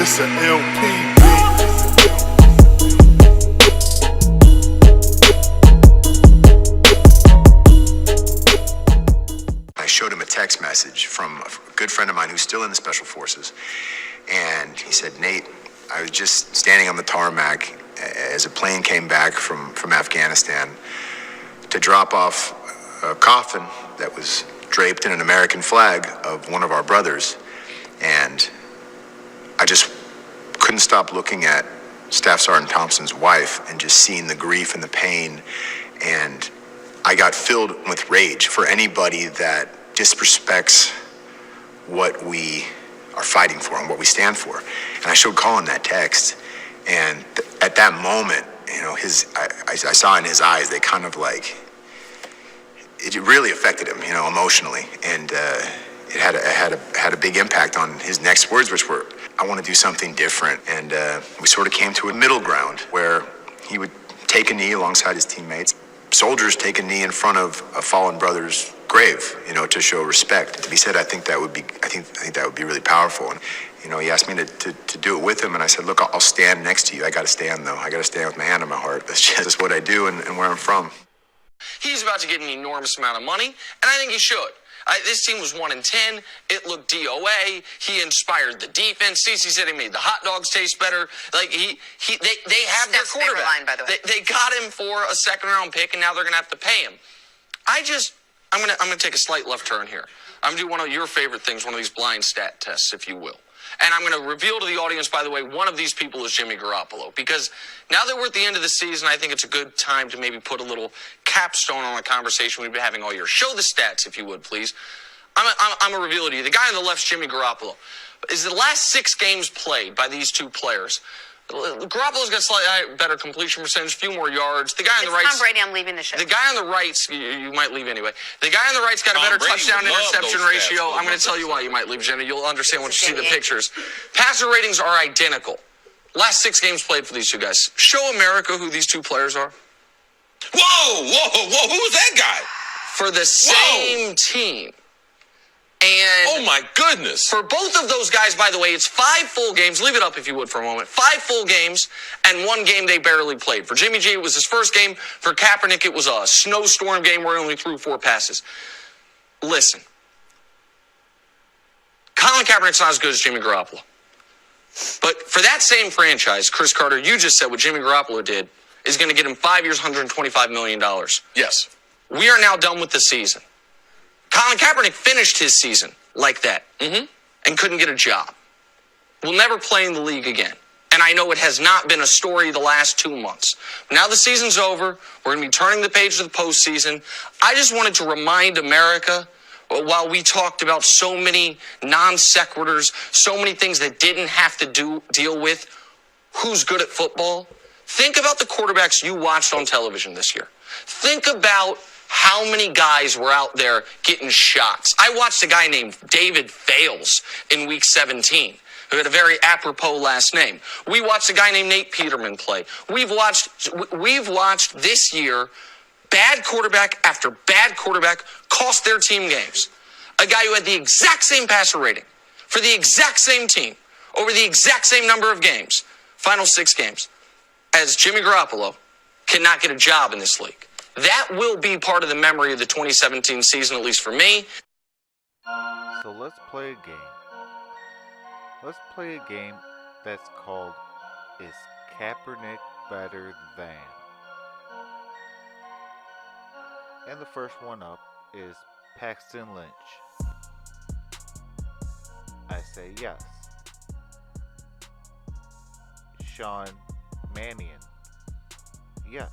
It's an LP I showed him a text message from a good friend of mine who's still in the Special Forces. And he said, Nate, I was just standing on the tarmac as a plane came back from Afghanistan to drop off a coffin that was draped in an American flag of one of our brothers. And I just couldn't stop looking at Staff Sergeant Thompson's wife and just seeing the grief and the pain. And I got filled with rage for anybody that disrespects what we are fighting for and what we stand for. And I showed Colin that text. And at that moment, you know, I saw in his eyes, they kind of like, it really affected him, you know, emotionally. And it had a big impact on his next words, which were, I want to do something different. And we sort of came to a middle ground where he would take a knee alongside his teammates. Soldiers take a knee in front of a fallen brother's grave, you know, to show respect. He said, I think that would be really powerful. And, you know, he asked me to do it with him. And I said, look, I'll stand next to you. I got to stand, though. I got to stand with my hand on my heart. That's just what I do and where I'm from. He's about to get an enormous amount of money, and I think he should. This team was 1-10. It looked DOA. He inspired the defense. Cece said he made the hot dogs taste better. Like they have their quarterback. Line, by the way. They got him for a second-round pick, and now they're going to have to pay him. I'm gonna take a slight left turn here. I'm gonna do one of your favorite things, one of these blind stat tests, if you will. And I'm going to reveal to the audience, by the way, one of these people is Jimmy Garoppolo. Because now that we're at the end of the season, I think it's a good time to maybe put a little capstone on a conversation we've been having all year. Show the stats, if you would, please. I'm going to reveal it to you. The guy on the left's Jimmy Garoppolo. Is the last 6 games played by these two players, Garoppolo's got slightly better completion percentage, a few more yards. The guy on the right, Tom Brady, I'm leaving the show. The guy on the right's, you might leave anyway. The guy on the right's got a better touchdown interception ratio. I'm going to tell you why you might leave, Jenna. You'll understand once you see the pictures. Passer ratings are identical. Last 6 games played for these two guys. Show America who these two players are. Whoa! Who's that guy? For the same team. And oh my goodness. For both of those guys, by the way, it's 5 full games. Leave it up if you would for a moment. 5 full games and 1 game they barely played. For Jimmy G, it was his first game. For Kaepernick, it was a snowstorm game where he only threw 4 passes. Listen. Colin Kaepernick's not as good as Jimmy Garoppolo. But for that same franchise, Chris Carter, you just said what Jimmy Garoppolo did is going to get him 5 years, $125 million. Yes. We are now done with the season. Colin Kaepernick finished his season like that and couldn't get a job. Will never play in the league again. And I know it has not been a story the last 2 months. Now the season's over. We're going to be turning the page to the postseason. I just wanted to remind America, while we talked about so many non sequiturs, so many things that didn't have to deal with who's good at football, think about the quarterbacks you watched on television this year. Think about how many guys were out there getting shots. I watched a guy named David Fales in week 17, who had a very apropos last name. We watched a guy named Nate Peterman play. We've watched this year bad quarterback after bad quarterback cost their team games. A guy who had the exact same passer rating for the exact same team over the exact same number of games, final 6 games, as Jimmy Garoppolo cannot get a job in this league. That will be part of the memory of the 2017 season, at least for me. So let's play a game. Let's play a game that's called Is Kaepernick Better Than? And the first one up is Paxton Lynch. I say yes. Sean Mannion. Yes.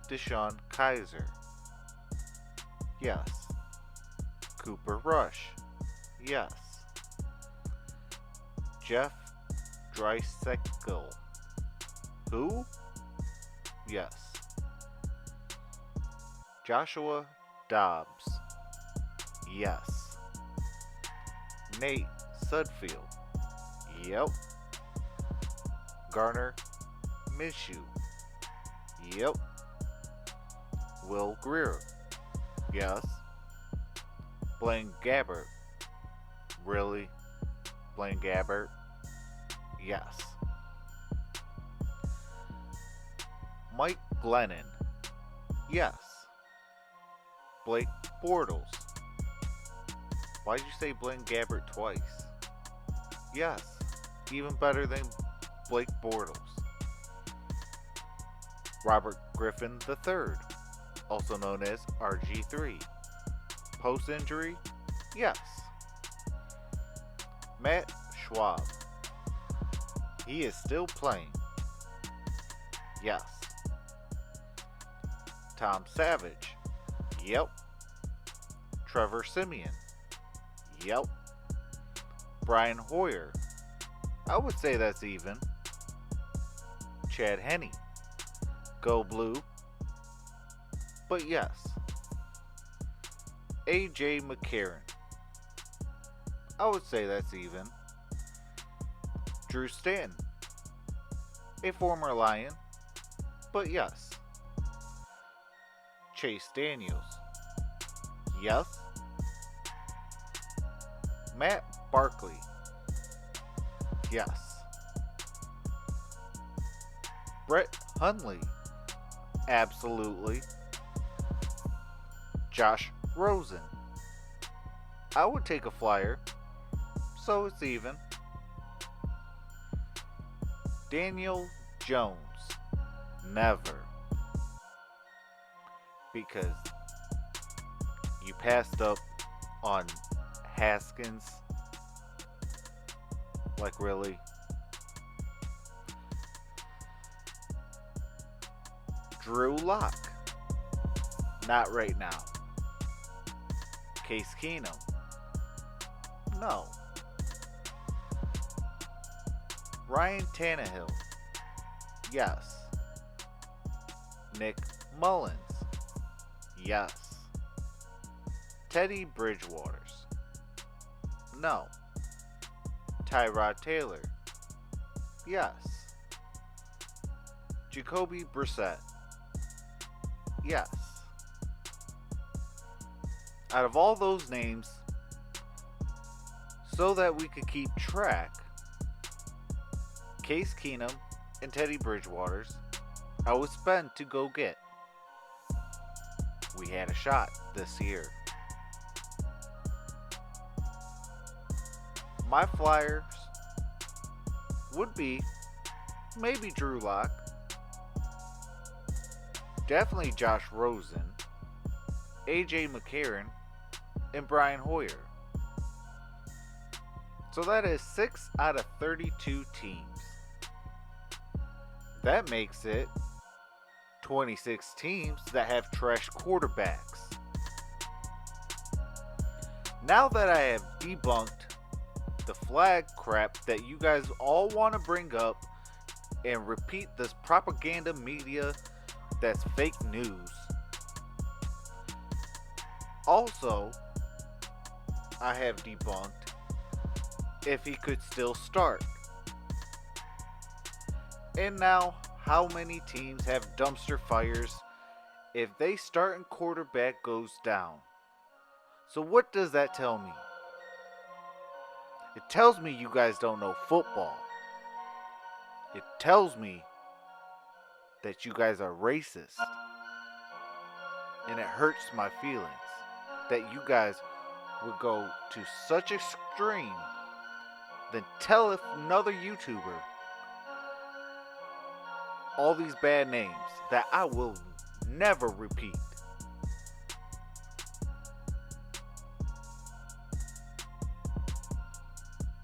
Deshaun Kaiser. Yes. Cooper Rush. Yes. Jeff Dreisaitl. Who? Yes. Joshua Dobbs. Yes. Nate Sudfeld. Yep. Garner Minshew. Yep. Will Greer. Yes. Blaine Gabbert. Really? Blaine Gabbert? Yes. Mike Glennon? Yes. Blake Bortles? Why'd you say Blaine Gabbert twice? Yes. Even better than Blake Bortles. Robert Griffin III, also known as RG3. Post-injury? Yes. Matt Schwab. He is still playing. Yes. Tom Savage. Yep. Trevor Siemian. Yep. Brian Hoyer. I would say that's even. Chad Henne. Go Blue. But yes. AJ McCarron. I would say that's even. Drew Stanton. A former Lion. But yes. Chase Daniels. Yes. Matt Barkley. Yes. Brett Hundley. Absolutely. Josh Rosen. I would take a flyer, so it's even. Daniel Jones. Never. Because you passed up on Haskins. Like, really? Drew Lock. Not right now. Case Keenum. No. Ryan Tannehill. Yes. Nick Mullins. Yes. Teddy Bridgewaters. No. Tyrod Taylor. Yes. Jacoby Brissett. Yes. Out of all those names, so that we could keep track, Case Keenum and Teddy Bridgewaters, I would spend to go get. We had a shot this year. My flyers would be maybe Drew Lock, definitely Josh Rosen, AJ McCarron, and Brian Hoyer. So that is 6 out of 32 teams. That makes it 26 teams that have trash quarterbacks. Now that I have debunked the flag crap that you guys all want to bring up and repeat this propaganda media that's fake news. Also, I have debunked if he could still start. And now, how many teams have dumpster fires if they start and quarterback goes down? So what does that tell me? It tells me you guys don't know football. It tells me that you guys are racist. And it hurts my feelings that you guys would go to such extreme than tell another YouTuber all these bad names that I will never repeat.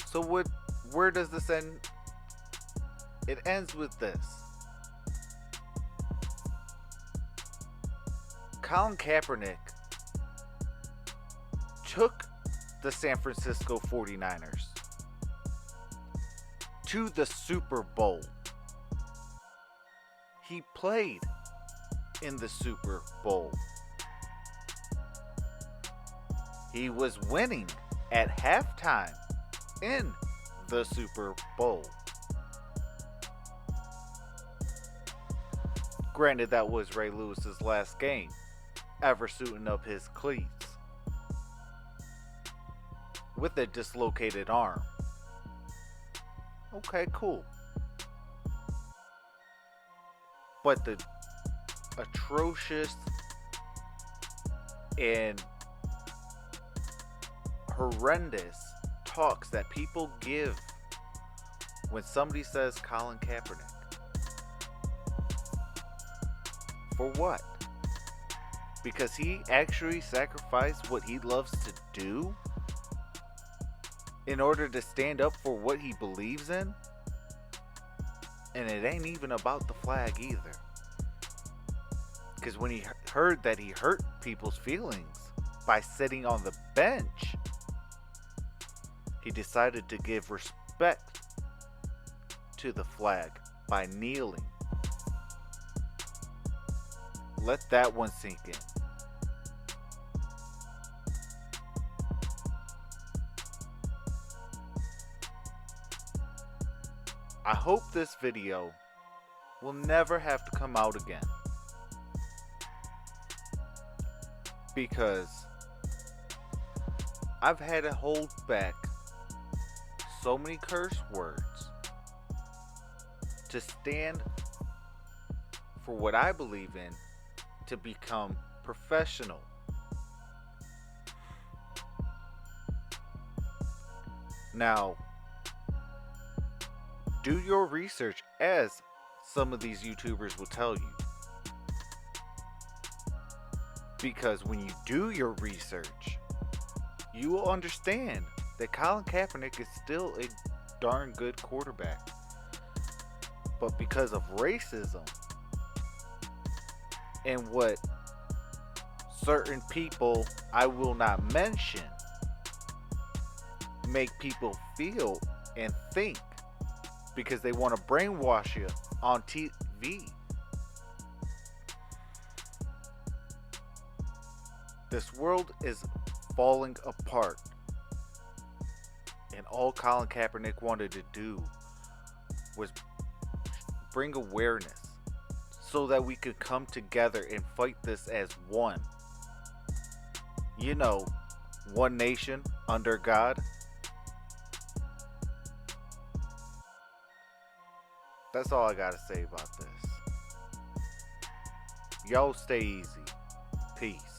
So where does this end? It ends with this. Colin Kaepernick took the San Francisco 49ers to the Super Bowl. He played in the Super Bowl. He was winning at halftime in the Super Bowl. Granted, that was Ray Lewis's last game ever suiting up his cleats with a dislocated arm. Okay, cool. But the atrocious and horrendous talks that people give when somebody says Colin Kaepernick. For what? Because he actually sacrificed what he loves to do in order to stand up for what he believes in? And it ain't even about the flag either. Because when he heard that he hurt people's feelings by sitting on the bench, he decided to give respect to the flag by kneeling. Let that one sink in. I hope this video will never have to come out again, because I've had to hold back so many curse words to stand for what I believe in, to become professional. Now, do your research, as some of these YouTubers will tell you. Because when you do your research, you will understand that Colin Kaepernick is still a darn good quarterback. But because of racism and what certain people I will not mention make people feel and think, because they want to brainwash you on TV. This world is falling apart, and all Colin Kaepernick wanted to do was bring awareness so that we could come together and fight this as one. You know, one nation under God. That's all I gotta say about this. Y'all stay easy. Peace.